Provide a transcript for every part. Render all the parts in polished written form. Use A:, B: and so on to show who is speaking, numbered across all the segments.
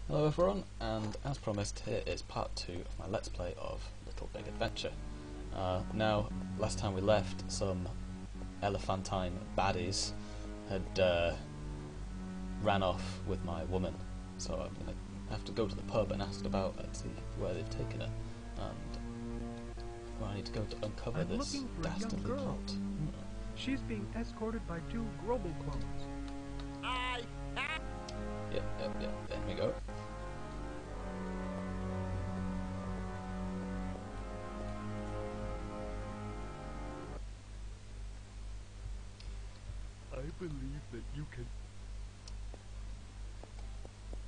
A: Hello everyone, and as promised, here is part 2 of my Let's Play of Little Big Adventure. Now, last time we left, some elephantine baddies had ran off with my woman, so I'm going to have to go to the pub and ask about her and see where they've taken her, and where I need to go to uncover this dastardly plot.
B: She's being escorted by 2 Grobel clones.
A: Yep, there we go.
B: I believe that you can...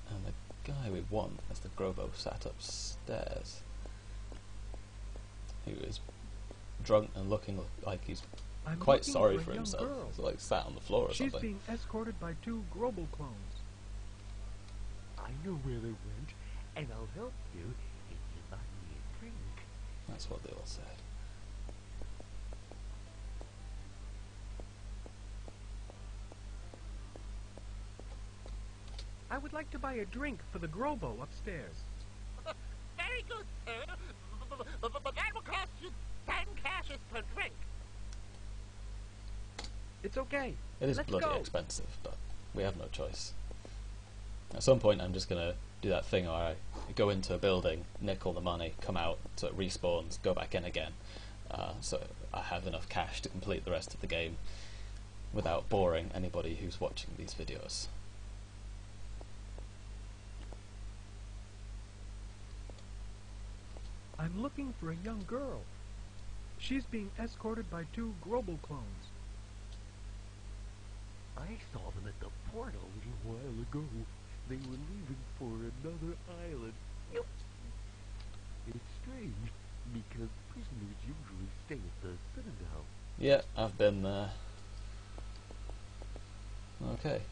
A: And the guy we want is the Grobo sat upstairs, who is drunk and looking like he's quite sorry for himself. He's like sat on the floor or something.
B: She's being escorted by 2 Grobel clones.
C: I know where they went, and I'll help you if you buy me a drink.
A: That's what they all said.
B: I would like to buy a drink for the Grobo upstairs.
C: Very good, sir. But that will cost you 10 cashes per drink.
B: It's okay.
A: It is
B: Let's
A: bloody
B: go.
A: expensive, but we have no choice. At some point I'm just going to do that thing where I go into a building, nick all the money, come out, so it respawns, go back in again, so I have enough cash to complete the rest of the game without boring anybody who's watching these videos.
B: I'm looking for a young girl. She's being escorted by 2 Grobel clones.
C: I saw them at the port a little while ago. They were leaving for another island. It's strange, because prisoners usually stay at the Citadel.
A: Yeah, I've been there. Okay,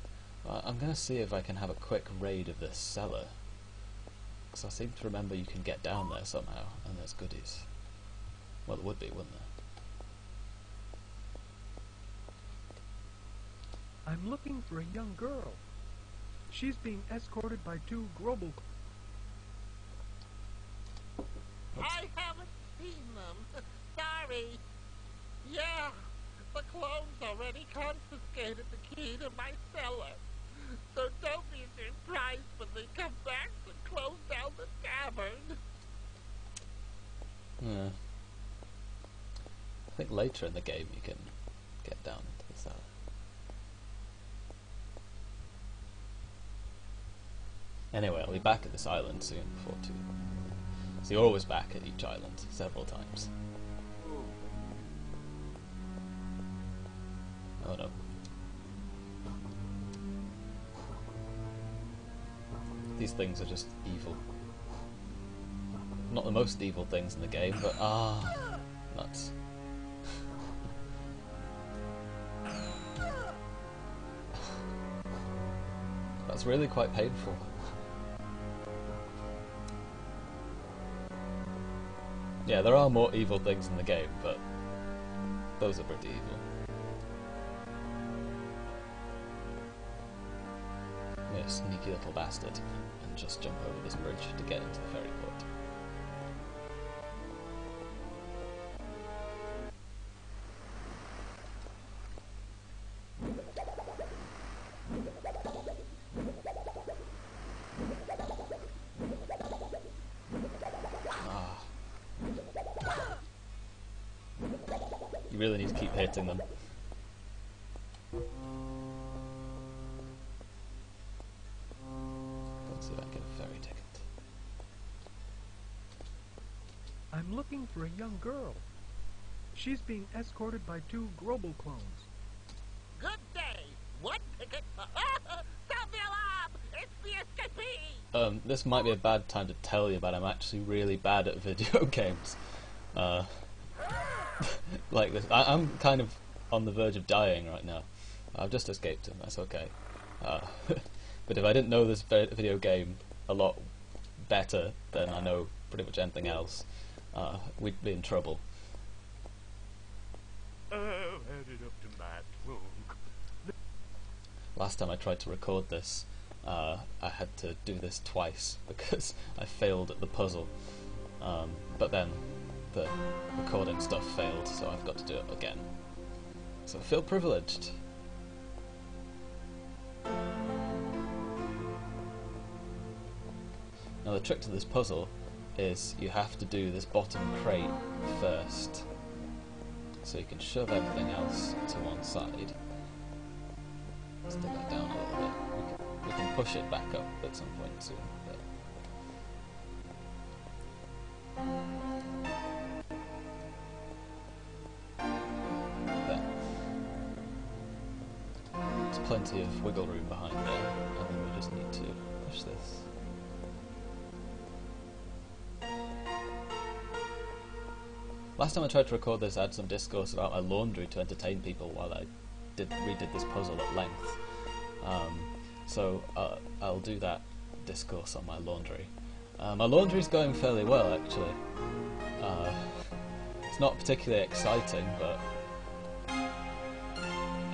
A: I'm going to see if I can have a quick raid of this cellar, because I seem to remember you can get down there somehow, and there's goodies. Well, there would be, wouldn't there?
B: I'm looking for a young girl. She's being escorted by 2 Grobel clones.
C: I haven't seen them. Sorry. Yeah, the clones already confiscated the key to my cellar. So don't be surprised when they come back to close down the tavern.
A: Yeah. I think later in the game you can get down into the cellar. Anyway, I'll be back at this island soon before too. So you're always back at each island several times. Oh no. These things are just evil. Not the most evil things in the game, but nuts. That's really quite painful. Yeah, there are more evil things in the game, but those are pretty evil. Yeah, sneaky little bastard, and just jump over this bridge to get into the ferry port. You really need to keep hitting them. Let's see if I can get a ferry ticket.
B: I'm looking for a young girl. She's being escorted by 2 Grobel clones.
C: Good day. One ticket. Sound the alarm! It's the escapee!
A: This might be a bad time to tell you, but I'm actually really bad at video games. Like this. I'm kind of on the verge of dying right now. I've just escaped him, that's okay. But if I didn't know this video game a lot better than I know pretty much anything else, we'd be in trouble.
C: Oh, headed up to my trunk.
A: Last time I tried to record this, I had to do this twice because I failed at the puzzle. But then the recording stuff failed, so I've got to do it again. So I feel privileged. Now the trick to this puzzle is you have to do this bottom crate first. So you can shove everything else to one side. Stick that down a little bit. We can push it back up at some point soon. There. There's plenty of wiggle room behind there, and then we just need to push this. Last time I tried to record this, I had some discourse about my laundry to entertain people while I redid this puzzle at length. So I'll do that discourse on my laundry. My laundry's going fairly well, actually. It's not particularly exciting, but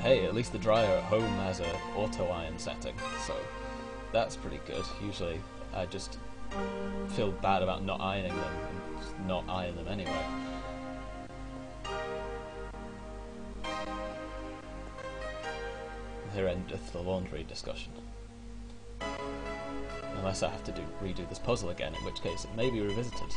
A: hey, at least the dryer at home has an auto iron setting, so that's pretty good. Usually I just feel bad about not ironing them and just not iron them anyway. Here endeth the laundry discussion. Unless I have to redo this puzzle again, in which case it may be revisited.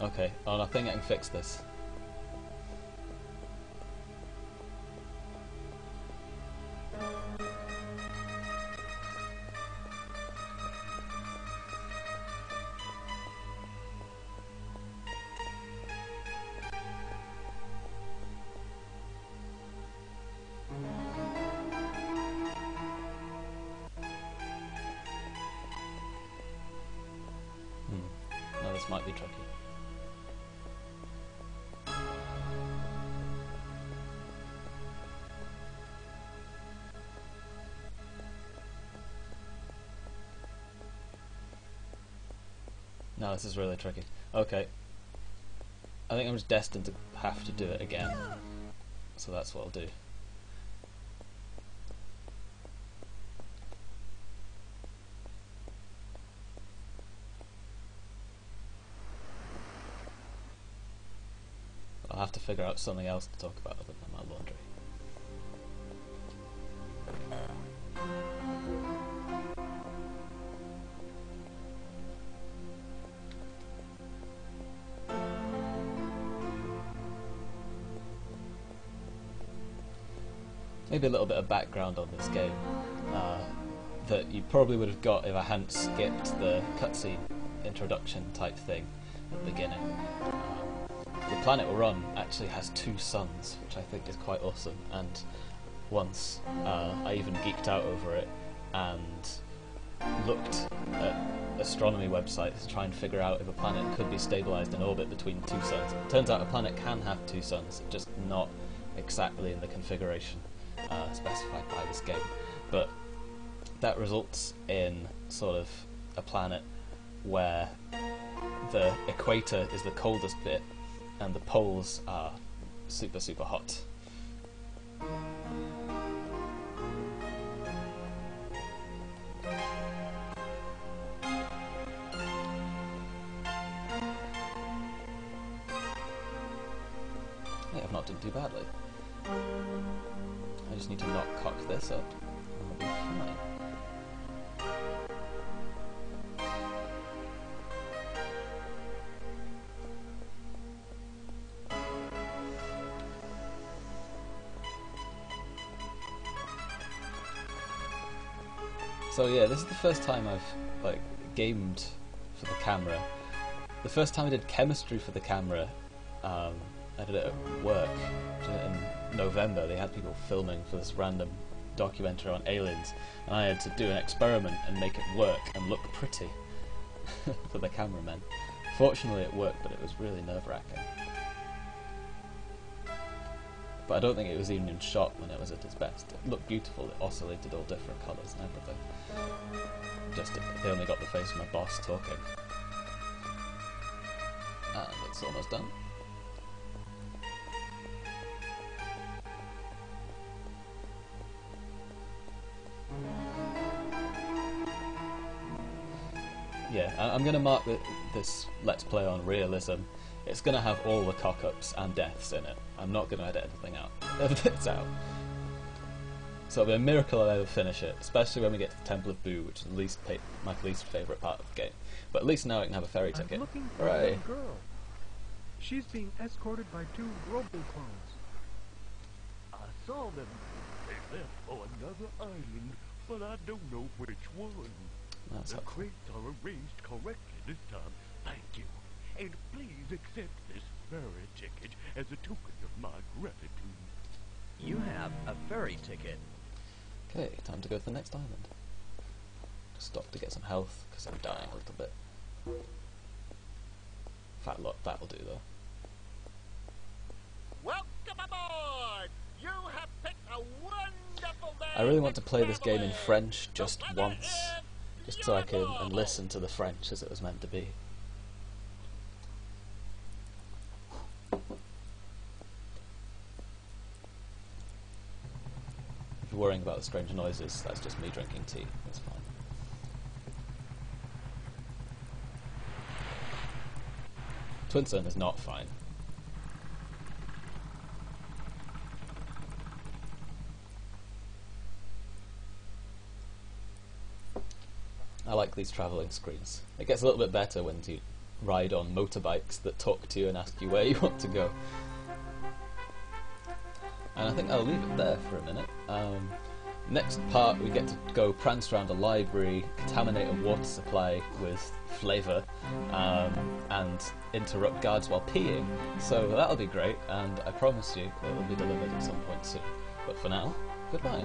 A: Okay, oh, I think I can fix this. Now this might be tricky. No, this is really tricky. Okay. I think I'm just destined to have to do it again. So that's what I'll do. I'll have to figure out something else to talk about other than my laundry. Maybe a little bit of background on this game that you probably would have got if I hadn't skipped the cutscene introduction type thing at the beginning. The planet we're on actually has 2 suns, which I think is quite awesome, and once I even geeked out over it and looked at astronomy websites to try and figure out if a planet could be stabilised in orbit between 2 suns. It turns out a planet can have 2 suns, just not exactly in the configuration specified by this game, but that results in sort of a planet where the equator is the coldest bit and the poles are super, super hot. Hey, I've not done too badly. I just need to not cock this up, and I'll be fine. So yeah, this is the first time I've gamed for the camera. The first time I did chemistry for the camera, I did it at work. I did it in November. They had people filming for this random documentary on aliens, and I had to do an experiment and make it work and look pretty for the cameramen. Fortunately it worked, but it was really nerve-wracking. But I don't think it was even in shot when it was at its best. It looked beautiful, it oscillated all different colours and everything. Just they only got the face of my boss talking. And it's almost done. Yeah, I'm going to mark this Let's Play on realism. It's going to have all the cock-ups and deaths in it. I'm not going to edit anything out. It's out. So it'll be a miracle I ever finish it, especially when we get to the Temple of Boo, which is my least favourite part of the game. But at least now I can have a ferry ticket.
B: I'm looking for a young girl. She's being escorted by 2 Grobel clones.
D: I saw them. They left for another island, but I don't know which one.
A: That's
D: The
A: helpful.
D: crates are arranged correctly this time. Thank you. And please accept this ferry ticket as a token of my gratitude.
E: You have a ferry ticket.
A: Okay, time to go to the next island. Stop to get some health, because I'm dying a little bit. Fat lot, that'll do though.
C: Welcome aboard! You have picked a wonderful day.
A: I really want to play this game in
C: travel
A: French
C: in.
A: just
C: The weather
A: once,
C: is
A: just so I can
C: beautiful.
A: and listen to the French as it was meant to be. If you're worrying about the strange noises, that's just me drinking tea. That's fine. Twinsun is not fine. I like these travelling screens. It gets a little bit better when you ride on motorbikes that talk to you and ask you where you want to go. And I think I'll leave it there for a minute. Next part we get to go prance around a library, contaminate a water supply with flavour, and interrupt guards while peeing. So that'll be great, and I promise you it will be delivered at some point soon. But for now, goodbye.